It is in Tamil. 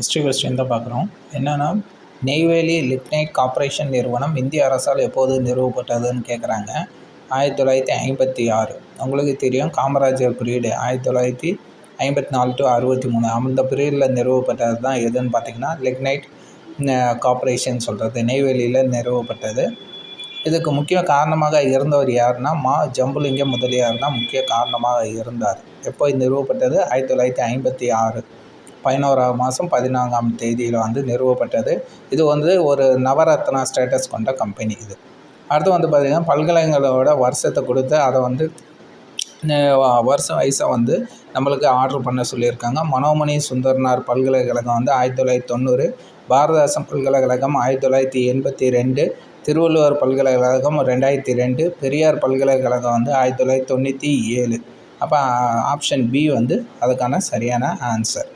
ஹிஸ்ட்ரி கொஸ்டின் தான் பார்க்குறோம். என்னென்னா, நெய்வேலி லிக்னைட் கார்ப்பரேஷன் நிறுவனம் இந்திய அரசால் எப்போது நிறுவப்பட்டதுன்னு கேட்குறாங்க. 1956. உங்களுக்கு தெரியும், காமராஜர் பீரியடு 1954 to 63. அந்த பீரியடில் நிறுவப்பட்டது தான் எதுன்னு பார்த்திங்கன்னா லிக்னைட் கார்ப்பரேஷன் சொல்கிறது நெய்வேலியில் நிறுவப்பட்டது. இதுக்கு முக்கிய காரணமாக இருந்தவர் யாருன்னா ஜம்புலிங்கம் முதலியார் தான் முக்கிய காரணமாக இருந்தார். எப்போ நிறுவப்பட்டது? 1956 11ஆம் மாதம் 14ஆம் தேதியில் நிறுவப்பட்டது. இது ஒரு நவரத்னா ஸ்டேட்டஸ் கொண்ட கம்பெனி. இது அடுத்து பார்த்திங்கன்னா பல்கலைக்கழகங்களோட வருஷத்தை கொடுத்து அதை வருஷம் வயசாக நம்மளுக்கு ஆர்டர் பண்ண சொல்லியிருக்காங்க. மனோமணி சுந்தரனார் பல்கலைக்கழகம் 1990, பாரதாசன் பல்கலைக்கழகம் 1982, திருவள்ளுவர் பல்கலைக்கழகம் 2002, பெரியார் பல்கலைக்கழகம் 1997. அப்போ ஆப்ஷன் பி அதுக்கான சரியான ஆன்சர்.